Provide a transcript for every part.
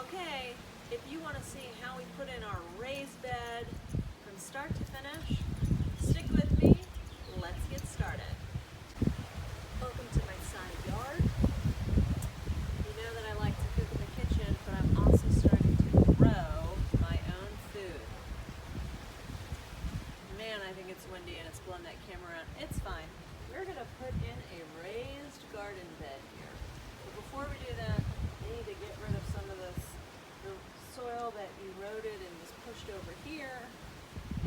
Okay, if you want to see how we put in our raised bed from start to finish, stick with me. Let's get started. Welcome to my side yard. You know that I like to cook in the kitchen, but I'm also starting to grow my own food. Man, I think it's windy and it's blowing that camera around. It's fine. We're going to put in a raised garden bed here. But before we do that, I need to get rid of some of the soil that eroded and was pushed over here.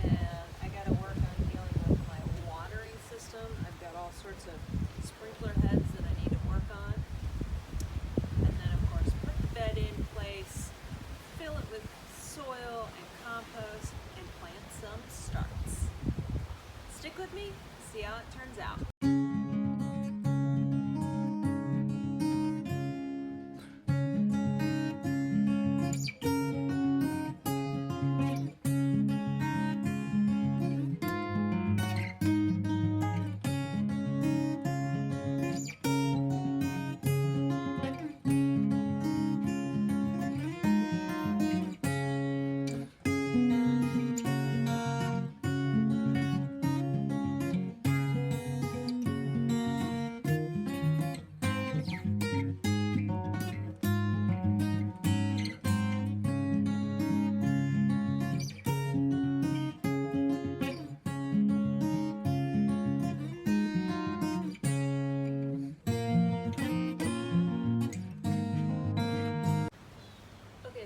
And I got to work on dealing with my watering system. I've got all sorts of sprinkler heads that I need to work on. And then of course put the bed in place, fill it with soil and compost, and plant some starts. Stick with me, see how it turns out.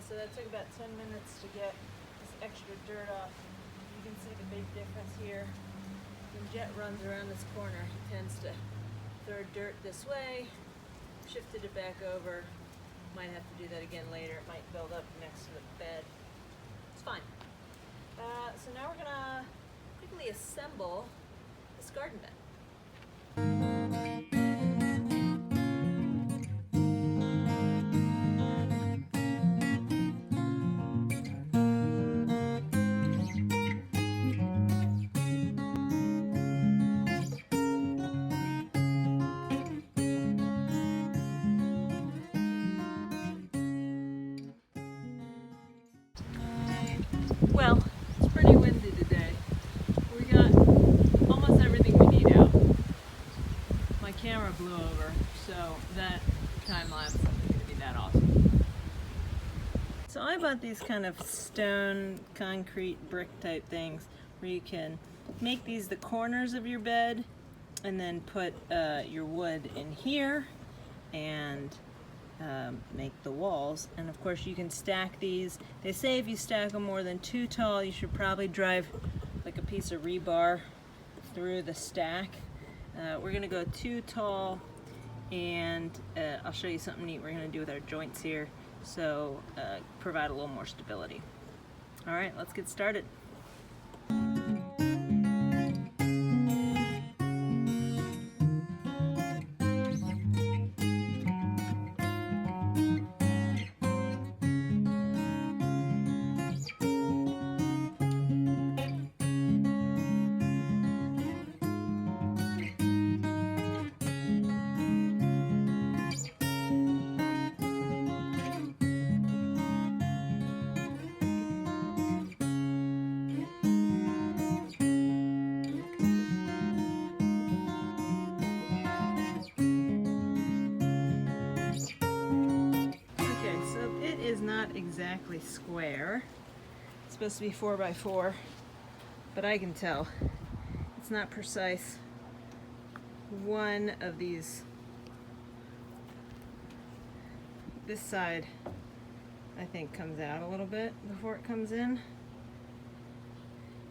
So that took about 10 minutes to get this extra dirt off. You can see the big difference here. When Jet runs around this corner, he tends to throw dirt this way, shifted it back over. Might have to do that again later. It might build up next to the bed. It's fine. So now we're gonna quickly assemble this garden bed. Well, it's pretty windy today. We got almost everything we need out. My camera blew over, so that time lapse isn't going to be that awesome. So I bought these kind of stone, concrete, brick type things where you can make these the corners of your bed and then put your wood in here and make the walls. And of course you can stack these. They say if you stack them more than 2 tall, you should probably drive like a piece of rebar through the stack. We're gonna go 2 tall, and I'll show you something neat we're gonna do with our joints here, so provide a little more stability. All right, let's get started. Is not exactly square. It's supposed to be 4 by 4, but I can tell it's not precise. One of these, this side, I think comes out a little bit before it comes in,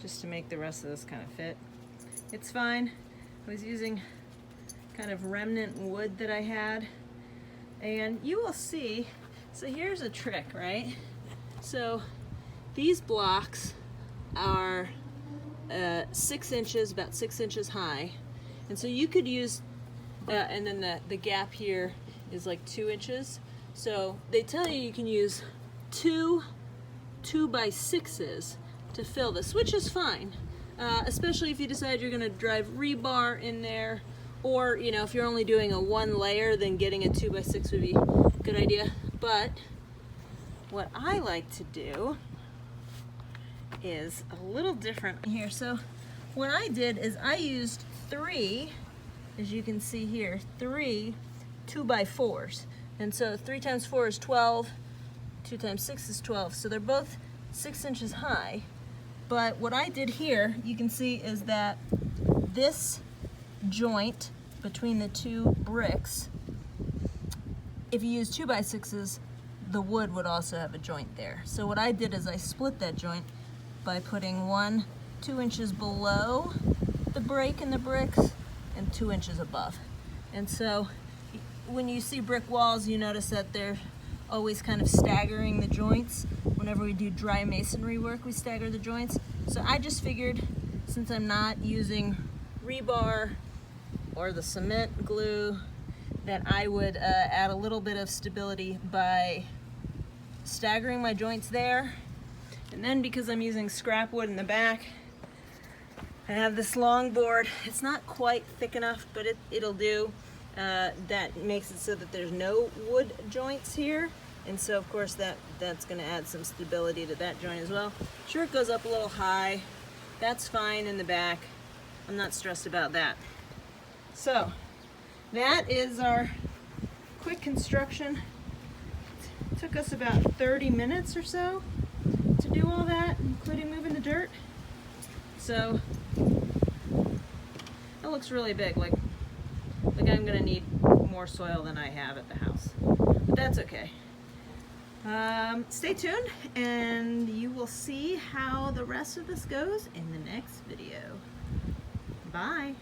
just to make the rest of this kind of fit. It's fine. I was using kind of remnant wood that I had, and you will see. So here's a trick, right? So these blocks are 6 inches, about 6 inches high. And so you could use, and then the gap here is like 2 inches. So they tell you can use two 2x6s to fill this, which is fine. Especially if you decide you're gonna drive rebar in there, or you know, if you're only doing a 1 layer, then getting a 2x6 would be a good idea. But what I like to do is a little different here. So what I did is I used 3, as you can see here, 3 2x4s. And so 3 times 4 is 12, 2 times 6 is 12. So they're both 6 inches high. But what I did here, you can see, is that this joint between the 2 bricks, if you use 2x6s, the wood would also have a joint there. So what I did is I split that joint by putting 1 2 inches below the break in the bricks and 2 inches above. And so when you see brick walls, you notice that they're always kind of staggering the joints. Whenever we do dry masonry work, we stagger the joints. So I just figured, since I'm not using rebar or the cement glue, that I would add a little bit of stability by staggering my joints there. And then, because I'm using scrap wood in the back, I have this long board. It's not quite thick enough, but it'll do. That makes it so that there's no wood joints here. And so of course that's gonna add some stability to that joint as well. Sure, it goes up a little high. That's fine in the back. I'm not stressed about that. So that is our quick construction. It took us about 30 minutes or so to do all that, including moving the dirt. So that looks really big, like I'm gonna need more soil than I have at the house, but that's okay. Stay tuned and you will see how the rest of this goes in the next video. Bye.